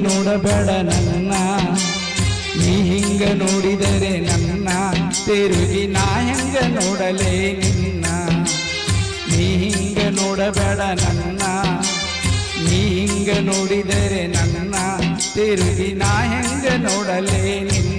ನೋಡಬೇಡ ನನ್ನ, ನೀ ಹಿಂಗ ನೋಡಿದರೆ ನನ್ನ, ತಿರುಗಿ ನಾ ಹೆಂಗ ನೋಡಲೇ ನಿನ್ನ. ನೀ ಹಿಂಗ ನೋಡಬೇಡ ನನ್ನ, ನೀ ಹಿಂಗ ನೋಡಿದರೆ ನನ್ನ, ತಿರುಗಿ ನಾ ಹೆಂಗ ನೋಡಲೇ ನಿನ್ನ.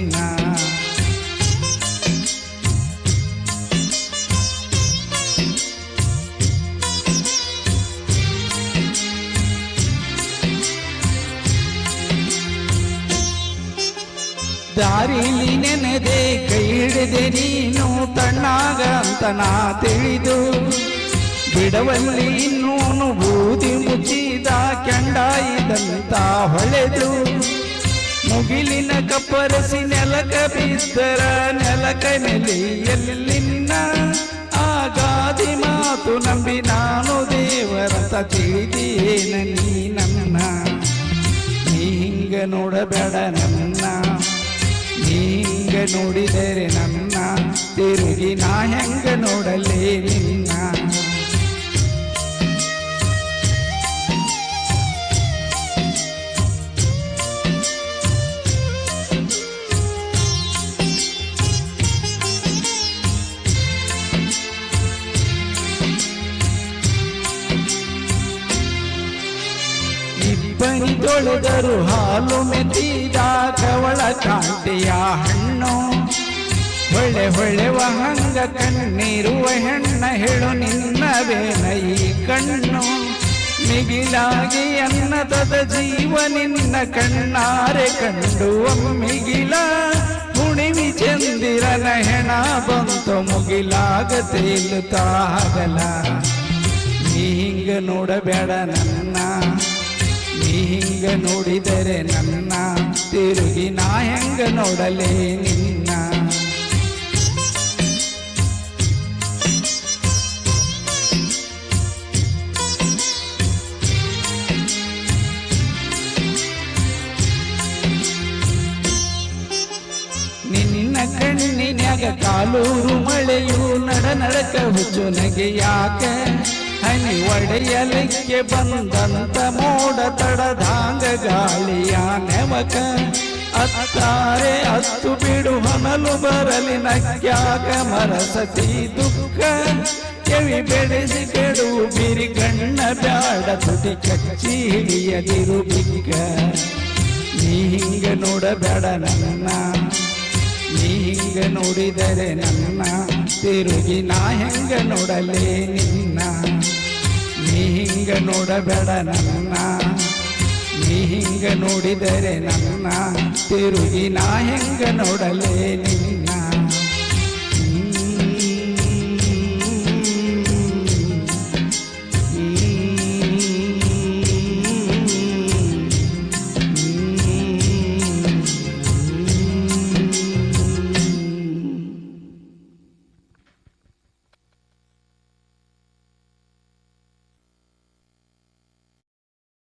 ದಾರಿಲಿ ನೆನೆದೆ ಕೈ ಹಿಡಿದೆ ನೀನು ತಣ್ಣಾಗ ಅಂತ ನಾ ತಿಳಿದು, ಬಿಡವಲ್ಲಿ ಇನ್ನೂನು ಬೂದಿ ಮುಚ್ಚಿದ ಕೆಂಡಾಯಿದಂತ ಹೊಳೆದು, ಮುಗಿಲಿನ ಕಪ್ಪರಸಿ ನೆಲಕ ಬಿದ್ದರ ನೆಲಕ ನೆಲೆಯಲ್ಲಿನ್ನ, ಆಗಾದಿ ಮಾತು ನಂಬಿ ನಾನು ದೇವರಂತ ತಿಳಿದೇನ ನೀ ನನ್ನ. ನೀ ಹಿಂಗ ನೋಡಬೇಡ ನನ್ನ, ನೀ ಹಿಂಗ ನೋಡಿದರೆ ನನ್ನ, ತಿರುಗಿ ನಾ ಹೆಂಗ ನೋಡಲೇ ನಿನ್ನ. ಇಬ್ಬನಿ ತೊಳೆದರು ಹಾಲು ಮೆತ್ತಿದ ಕವಳ ಕಾಂತೆಯ ಹಣ್ಣು, ಹೊಳೆ ಹೊಳೆವ ಹಂಗ ಕಣ್ಣೀರುವ ಹೆಣ್ಣ ಹೇಳು ನಿನ್ನವೇನ ಈ ಕಣ್ಣು. ಮಿಗಿಲಾಗಿ ಅನ್ನದದ ಜೀವ ನಿನ್ನ ಕಣ್ಣಾರೆ ಕಂಡು ಮಿಗಿಲ, ಹುಣಿವಿ ಚಂದಿರನ ಹೆಣ ಬಂತು ಮುಗಿಲಾಗ ತೇಲುತ್ತಾಗಲ. ನೀ ಹಿಂಗ ನೋಡಬೇಡ ನನ್ನ, ನೀ ಹಿಂಗ ನೋಡಿದರೆ ನನ್ನ, ತಿರುಗಿ ನಾ ಹೆಂಗ ನೋಡಲೇ ನಿನ್ನ. ನಿನ್ನ ಕಣ್ಣಿನ್ಯಾಗ ಕಾಲೂರು ಮಳೆಯು ನಡ ನಡಕ ಹುಚ್ಚು ನಗೆ ಯಾಕ, ಹನಿ ಒಡೆಯಲಿಕ್ಕೆ ಬಂದಂತ ಮೋಡ ತಡದಾಂಗ ಗಾಳಿಯ ನೆವಕ. ಅತ್ತಾರೆ ಹತ್ತು ಬಿಡು ಹೊನಲು ಬರಲಿ ನಕ್ಯಾಕ ಮರಸತಿ ದುಃಖ, ಕೆವಿ ಬೆಳೆಸಿ ಕೆಡು ಬಿರಿ ಗಣ್ಣ ಬ್ಯಾಡ ತುಟಿ ಕಚ್ಚಿ ಹಿಡಿಯದಿರು ಬಿಕ್ಕ. ನೀ ಹಿಂಗ ನೋಡಬೇಡ ನನ್ನ, ನೀ ಹಿಂಗ ನೋಡಿದರೆ ನನ್ನ, ತಿರುಗಿ ನಾ ಹೆಂಗ ನೋಡಲೇ ನಿನ್ನ. ನೀ ಹಿಂಗ ನೋಡಬೇಡ ನನ್ನ, ನೀ ಹಿಂಗ ನೋಡಿದರೆ ನನ್ನ, ತಿರುಗಿ ನಾ ಹೆಂಗ ನೋಡಲೇ ನಿನ್ನ.